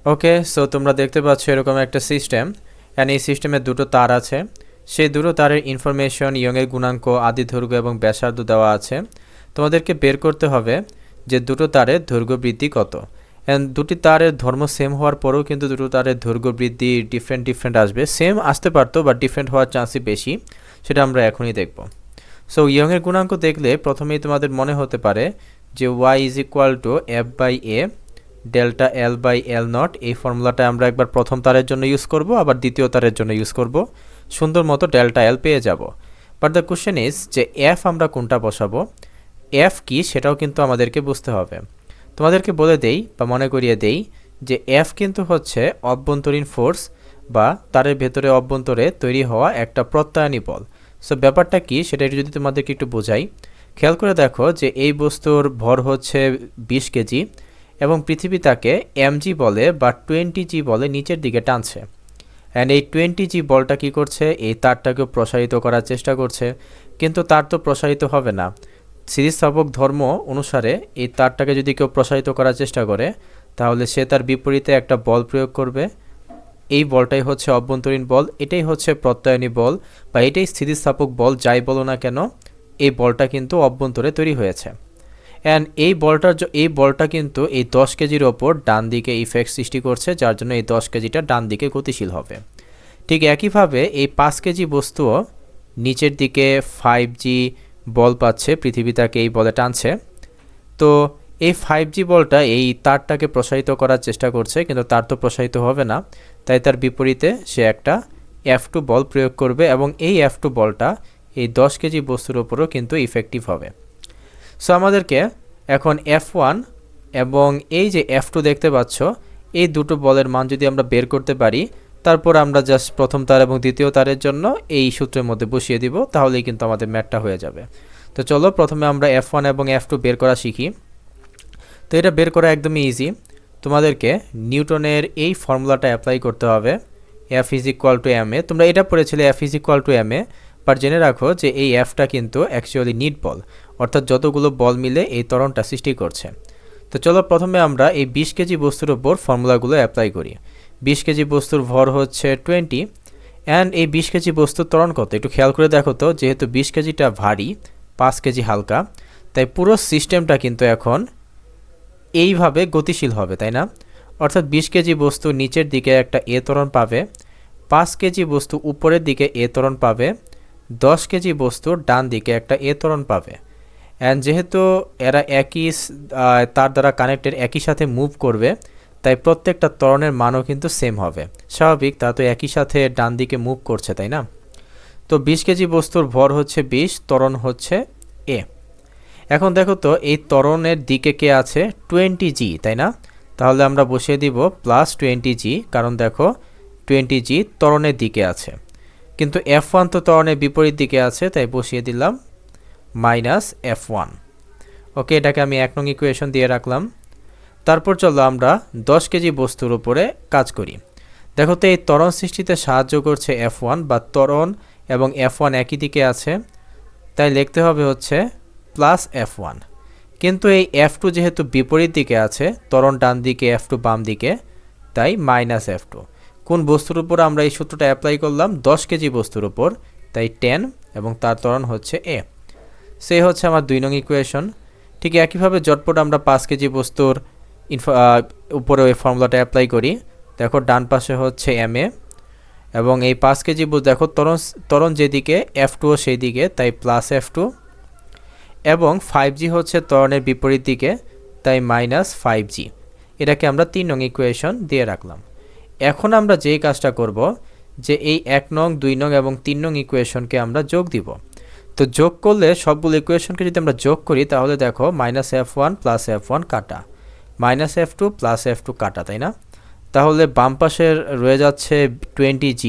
ওকে, so তোমরা দেখতে পাচ্ছ এরকম একটা সিস্টেম, অ্যান্ড এই সিস্টেমে দুটো তার আছে। সেই দুটো তারের ইনফরমেশন, ইয়ংয়ের গুণাঙ্ক, আদি দৈর্ঘ্য এবং ব্যাসার্ধ দেওয়া আছে। তোমাদেরকে বের করতে হবে যে দুটো তারের দৈর্ঘ্য বৃদ্ধি কত। অ্যান্ড দুটি তারের ধর্ম সেম হওয়ার পরেও কিন্তু দুটো তারের দৈর্ঘ্য বৃদ্ধি ডিফারেন্ট আসবে। সেম আসতে পারতো, বাট ডিফারেন্ট হওয়ার চান্সই বেশি। সেটা আমরা এখনই দেখব। সো ইয়ংয়ের গুণাঙ্ক দেখলে প্রথমেই তোমাদের মনে হতে পারে যে y is equal to F by A delta L by L naught. এই ফর্মুলাটা আমরা একবার প্রথম তারের জন্য ইউজ করব, আবার দ্বিতীয় তারের জন্য ইউজ করব। সুন্দর মতো ডেল্টা এল পেয়ে যাব। বাট দ্য কোশ্চেন ইজ যে এফ আমরা কোনটা বসাবো, এফ কি সেটাও কিন্তু আমাদেরকে বুঝতে হবে। তোমাদেরকে বলে দেই বা মনে করিয়ে দেই যে এফ কিন্তু হচ্ছে অভ্যন্তরীণ ফোর্স বা তারের ভেতরে অভ্যন্তরে তৈরি হওয়া একটা প্রত্যয়নী বল। সো ব্যাপারটা কি সেটা যদি তোমাদেরকে একটু বোঝাই, খেয়াল করে দেখো যে এই বস্তুর ভর হচ্ছে 20 কেজি এবং পৃথিবী তাকে mg বলে বা 20g বলে নিচের দিকে টানছে। অ্যান্ড এই 20g বলটা কি করছে, এই তারটাকেও প্রসারিত করার চেষ্টা করছে, কিন্তু তার তো প্রসারিত হবে না। স্থিতিস্থাপক ধর্ম অনুসারে এই তারটাকে যদি কেউ প্রসারিত করার চেষ্টা করে, তাহলে সে তার বিপরীতে একটা বল প্রয়োগ করবে। এই বলটাই হচ্ছে অভ্যন্তরীণ বল, এটাই হচ্ছে প্রত্যয়নী বল বা এটাই স্থিতিস্থাপক বল, যাই বলো না কেন এই বলটা কিন্তু অভ্যন্তরে তৈরি হয়েছে। অ্যান্ড এই বলটা কিন্তু এই 10 কেজির ওপর ডান দিকে ইফেক্ট সৃষ্টি করছে, যার জন্য এই 10 কেজিটা ডান দিকে গতিশীল হবে। ঠিক একইভাবে এই 5 কেজি বস্তুও নিচের দিকে 5g বল পাচ্ছে, পৃথিবী তাকে এই বলে টানছে। তো এই 5g বলটা এই তারটাকে প্রসারিত করার চেষ্টা করছে, কিন্তু তার তো প্রসারিত হবে না, তাই তার বিপরীতে সে একটা F2 বল প্রয়োগ করবে এবং এই F2 বলটা এই 10 কেজি বস্তুর উপরও কিন্তু ইফেক্টিভ হবে। সো আমাদেরকে এখন F1 এবং এই যে F2 দেখতে পাচ্ছ, এই দুটো বলের মান যদি আমরা বের করতে পারি, তারপর আমরা জাস্ট প্রথম তার এবং দ্বিতীয় তারের জন্য এই সূত্রের মধ্যে বসিয়ে দিব, তাহলেই কিন্তু আমাদের ম্যাথটা হয়ে যাবে। তো চলো প্রথমে আমরা F1 এবং F2 বের করা শিখি। তো এটা বের করা একদমই ইজি। তোমাদেরকে নিউটনের এই ফর্মুলাটা অ্যাপ্লাই করতে হবে, F is equal two ma। তোমরা এটা পড়েছিলে F is equal two ma, but জেনে রাখো যে এই Fটা কিন্তু অ্যাকচুয়ালি নিট বল, অর্থাৎ যতগুলো বল মিলে এই ত্বরণটা সৃষ্টি করছে। তো চলো প্রথমে আমরা এই 20 কেজি বস্তুর ওপর ফর্মুলাগুলো অ্যাপ্লাই করি। 20 কেজি বস্তুর ভর হচ্ছে 20, অ্যান্ড এই 20 কেজি বস্তুর ত্বরণ কত একটু খেয়াল করে দেখো তো। যেহেতু 20 কেজিটা ভারী, 5 কেজি হালকা, তাই পুরো সিস্টেমটা কিন্তু এখন এইভাবে গতিশীল হবে, তাই না? অর্থাৎ 20 কেজি বস্তু নিচের দিকে একটা এ ত্বরণ পাবে, 5 কেজি বস্তু উপরের দিকে এ ত্বরণ পাবে, 10 কেজি বস্তুর ডান দিকে একটা এ ত্বরণ পাবে। অ্যান্ড যেহেতু এরা একই তার দ্বারা কানেক্টেড, একই সাথে মুভ করবে, তাই প্রত্যেকটা ত্বরণের মানও কিন্তু সেম হবে। স্বাভাবিক, তারা তো একই সাথে ডান দিকে মুভ করছে, তাই না? তো 20 কেজি বস্তুর ভর হচ্ছে 20, ত্বরণ হচ্ছে এ। এখন দেখো তো এই ত্বরণের দিকে কে আছে, 20g, তাই না? তাহলে আমরা বসিয়ে দিব প্লাস 20g, কারণ দেখো 20g ত্বরণের দিকে আছে, কিন্তু F1 তো ত্বরণের বিপরীত দিকে আছে, তাই বসিয়ে দিলাম মাইনাস F1। ওকে, এটাকে আমি 1 নং ইকুয়েশন দিয়ে রাখলাম। তারপর চলো আমরা 10 কেজি বস্তুর উপরে কাজ করি। দেখো তো এই ত্বরণ সৃষ্টিতে সাহায্য করছে F1, বা ত্বরণ এবং F1 একই দিকে আছে, তাই লিখতে হবে হচ্ছে প্লাস F1। কিন্তু এই F2 যেহেতু বিপরীত দিকে আছে, ত্বরণ ডান দিকে, F2 বাম দিকে, তাই মাইনাস F2। কোন বস্তুর উপর আমরা এই সূত্রটা অ্যাপ্লাই করলাম, 10 কেজি বস্তুর উপর, তাই 10 এবং তার ত্বরণ হচ্ছে এ। সে হচ্ছে আমার 2 নং ইকুয়েশন। ঠিক একইভাবে জটপট আমরা 5 কেজি বস্তুর উপরে ওই ফর্মুলাটা অ্যাপ্লাই করি। দেখো ডান পাশে হচ্ছে ma এবং এই 5 কেজি দেখো ত্বরণ যেদিকে, F2ও সেই দিকে, তাই প্লাস F2, এবং 5g হচ্ছে ত্বরণের বিপরীত দিকে, তাই মাইনাস 5g। এটাকে আমরা 3 নং ইকুয়েশন দিয়ে রাখলাম। এখন আমরা যেই কাজটা করব, যে এই 1 নং, 2 নং এবং 3 নং ইকুয়েশনকে আমরা যোগ দিব। তো যোগ করলে সবগুলো ইকুয়েশনকে যদি আমরা যোগ করি, তাহলে দেখো মাইনাস F1 প্লাস F1 কাটা, মাইনাস F2 প্লাস F2 কাটা, তাই না? তাহলে বাম পাশের রয়ে যাচ্ছে 20g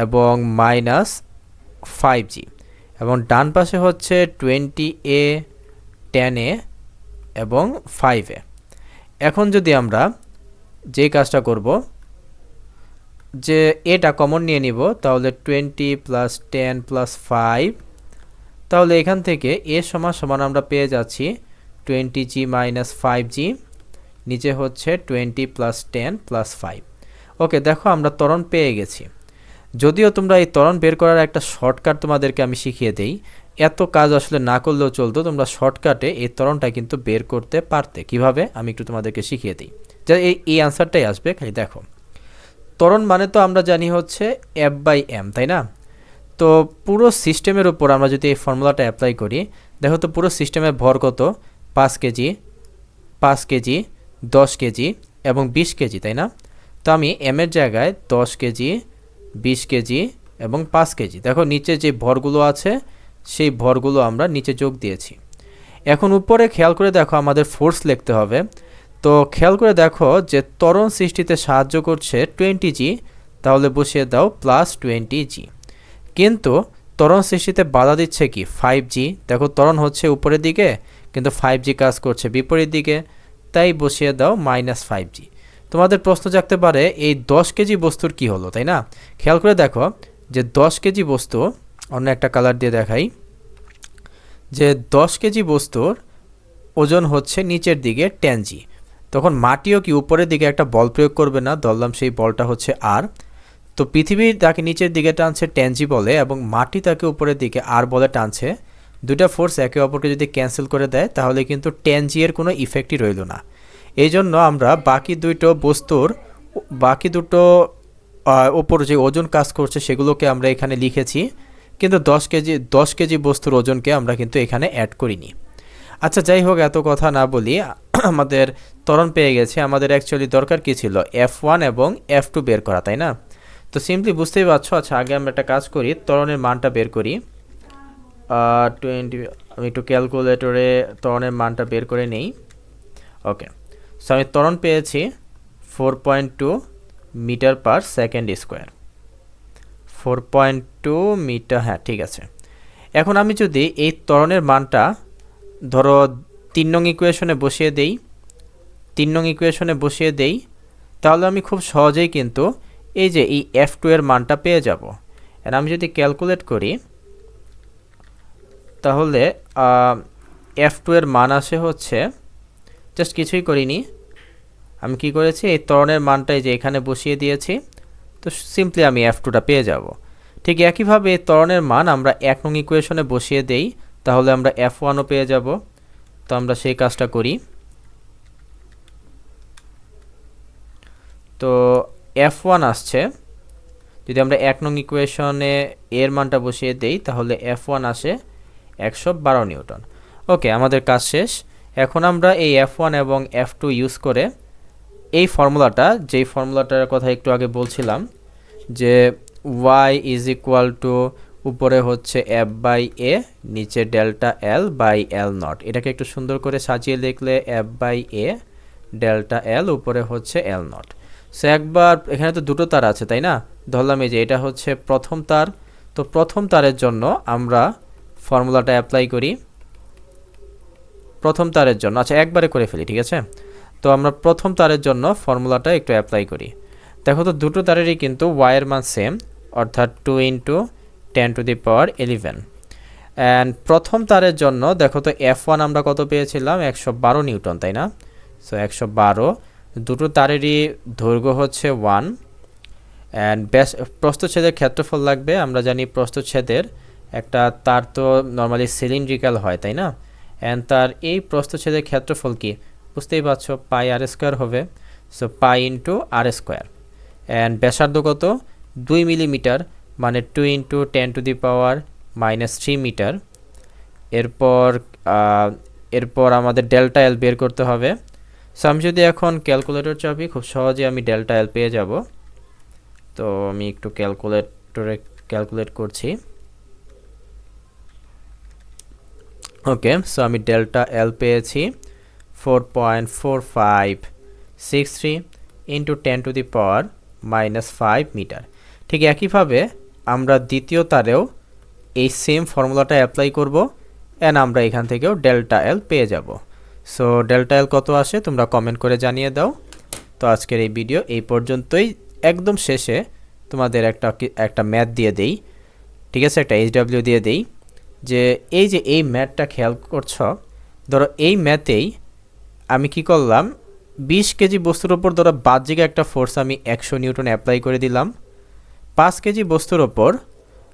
এবং মাইনাস 5g, এবং ডান পাশে হচ্ছে 20a 10a এবং 5a। এখন যদি আমরা যে কাজটা করব, যে এটা কমন নিয়ে নিব, তাহলে 20 প্লাস 10 প্লাস 5, তাহলে এখান থেকে এ সমান সমান আমরা পেয়ে যাচ্ছি 20g মাইনাস 5g নিচে হচ্ছে 20 + 10 + 5। ওকে, দেখো আমরা ত্বরণ পেয়ে গেছি। যদিও তোমরা এই ত্বরণ বের করার একটা শর্টকাট তোমাদেরকে আমি শিখিয়ে দেই, এত কাজ আসলে না করলেও চলতো, তোমরা শর্টকাটে এই ত্বরণটা কিন্তু বের করতে পারতে। কিভাবে আমি একটু তোমাদেরকে শিখিয়ে দিই, যা এই আনসারটাই আসবে। খালি দেখো, ত্বরণ মানে তো আমরা জানি হচ্ছে F/m, তাই না? তো পুরো সিস্টেমের উপর আমরা যদি এই ফর্মুলাটা অ্যাপ্লাই করি, দেখো তো পুরো সিস্টেমের ভর কত? 5 কেজি, 5 কেজি, 10 কেজি এবং 20 কেজি, তাই না? তো আমি এম এর জায়গায় 10 কেজি, 20 কেজি এবং 5 কেজি, দেখো নিচে যে ভরগুলো আছে সেই ভরগুলো আমরা নিচে যোগ দিয়েছি। এখন উপরে খেয়াল করে দেখো আমাদের ফোর্স লিখতে হবে। তো খেয়াল করে দেখো যে ত্বরণ সৃষ্টিতে সাহায্য করছে 20g, তাহলে বসিয়ে দাও +20g। কিন্তু ত্বরণ সৃষ্টিতে বাধা দিচ্ছে কি? 5g। দেখো ত্বরণ হচ্ছে উপরের দিকে, কিন্তু 5g কাজ করছে বিপরীত দিকে, তাই বসিয়ে দাও -5g। তোমাদের প্রশ্ন জাগতে পারে এই 10 কেজি বস্তুর কি হলো, তাই না? খেয়াল করে দেখো যে 10 কেজি বস্তু, অন্য একটা কালার দিয়ে দেখাই, যে 10 কেজি বস্তুর ওজন হচ্ছে নিচের দিকে 10g। তখন মাটিও কি উপরের দিকে একটা বল প্রয়োগ করবে না? ধরলাম সেই বলটা হচ্ছে আর। তো পৃথিবী তাকে নিচের দিকে টানছে 10g বলে এবং মাটি তাকে উপরের দিকে আর বলে টানছে। দুটা ফোর্স একে অপরকে যদি ক্যান্সেল করে দেয় তাহলে কিন্তু 10g এর কোনো ইফেক্টই রইল না। এই জন্য আমরা বাকি দুটো ওপর যে ওজন কাজ করছে সেগুলোকে আমরা এখানে লিখেছি, কিন্তু 10 কেজি বস্তুর ওজনকে আমরা কিন্তু এখানে অ্যাড করিনি। আচ্ছা, যাই হোক, এত কথা না বলি, আমাদের ত্বরণ পেয়ে গেছে। আমাদের অ্যাকচুয়ালি দরকার কী ছিল? F1 এবং F2 বের করা, তাই না? তো সিম্পলি বুঝতেই পারছো। আচ্ছা, আগে আমরা একটা কাজ করি, ত্বরণের মানটা বের করি। 20, আমি একটু ক্যালকুলেটরে ত্বরণের মানটা বের করে নেই। ওকে, সো আমি ত্বরণ পেয়েছি 4.2 মিটার/সেকেন্ড স্কোয়ার। 4.2 মিটার, হ্যাঁ ঠিক আছে। এখন আমি যদি এই ত্বরণের মানটা ধরো 3 নং ইকুয়েশনে বসিয়ে দেই, তাহলে আমি খুব সহজেই কিন্তু এই যে এই F2 এর মানটা পেয়ে যাব। আর আমি যদি ক্যালকুলেট করি তাহলে F2 এর মান আসে হচ্ছে, জাস্ট কিছুই করিনি, আমি কি করেছি, এই ত্বরণের মানটাই যে এখানে বসিয়ে দিয়েছি। তো সিম্পলি আমি F2টা পেয়ে যাব। ঠিক একইভাবে এই ত্বরণের মান আমরা 1 নং ইকুয়েশনে বসিয়ে দেই, তাহলে আমরা F1ও পেয়ে যাব। তো আমরা সেই কাজটা করি। তো F1 আসছে, যদি আমরা 1 নং ইকুয়েশনে এর মানটা বসিয়ে দেই তাহলে F1 আসে 112 নিউটন। ওকে, আমাদের কাজ শেষ। এখন আমরা এই F1 এবং F2 ইউজ করে এই ফর্মুলাটা, যেই ফর্মুলাটার কথা একটু আগে বলছিলাম, যে y = উপরে হচ্ছে F/a, নিচে ΔL/L0, এটাকে একটু সুন্দর করে সাজিয়ে লিখলে F/a ΔL, উপরে হচ্ছে L0। সো একবার এখানে তো দুটো তার আছে, তাই না? ধরলাম এই যে এটা হচ্ছে প্রথম তার। তো প্রথম তারের জন্য আমরা ফর্মুলাটা অ্যাপ্লাই করি। প্রথম তারের জন্য, আচ্ছা একবারে করে ফেলি, ঠিক আছে? তো আমরা প্রথম তারের জন্য ফর্মুলাটা একটু অ্যাপ্লাই করি। দেখো তো দুটো তারেরই কিন্তু y এর মান সেম, অর্থাৎ 2 × 10⁻11। অ্যান্ড প্রথম তারের জন্য দেখো তো F1 আমরা কত পেয়েছিলাম? 112 নিউটন, তাই না? সো 112, দুটো তারেরই দৈর্ঘ্য হচ্ছে 1, অ্যান্ড প্রস্থচ্ছেদের ক্ষেত্রফল লাগবে। আমরা জানি প্রস্থচ্ছেদের একটা তার তো নর্মালি সিলিন্ড্রিক্যাল হয়, তাই না? অ্যান্ড তার এই প্রস্থচ্ছেদের ক্ষেত্রফল কি? বুঝতেই পারছো, πr² হবে। So π × r²। অ্যান্ড ব্যাসার্ধ কত? 2 মিলিমিটার, মানে 2 × 10⁻³ মিটার। এরপর আমাদের ΔL বের করতে হবে। সো আমি যদি এখন ক্যালকুলেটর চাপি, খুব সহজে আমি ΔL পেয়ে যাব। তো আমি একটু ক্যালকুলেটরে ক্যালকুলেট করছি। ওকে, সো আমি ΔL পেয়েছি 4.4563 × 10⁻⁻5 মিটার। ঠিক একইভাবে আমরা দ্বিতীয় তারেও এই সেম ফর্মুলাটা অ্যাপ্লাই করব, অ্যান্ড আমরা এখান থেকেও ΔL পেয়ে যাব। সো ΔL কত আসে তোমরা কমেন্ট করে জানিয়ে দাও। তো আজকের এই ভিডিও এই পর্যন্তই। একদম শেষে তোমাদের একটা ম্যাথ দিয়ে দেই, ঠিক আছে? একটা HW দিয়ে দেই, যে এই ম্যাথটা খেয়াল করছ। ধরো এই ম্যাথেই আমি কি করলাম, 20 কেজি বস্তুর ওপর ধরো বাহ্যিক একটা ফোর্স আমি 100 নিউটন অ্যাপ্লাই করে দিলাম। 5 কেজি বস্তুর ওপর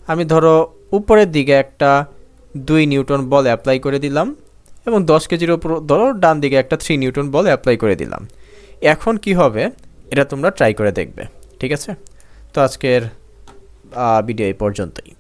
আমি ধরো উপরের দিকে একটা 2 নিউটন বল অ্যাপ্লাই করে দিলাম এবং 10 কেজির ওপর ধরো ডান দিকে একটা 3 নিউটন বল অ্যাপ্লাই করে দিলাম। এখন কি হবে এটা তোমরা ট্রাই করে দেখবে, ঠিক আছে? তো আজকের ভিডিও এই পর্যন্তই।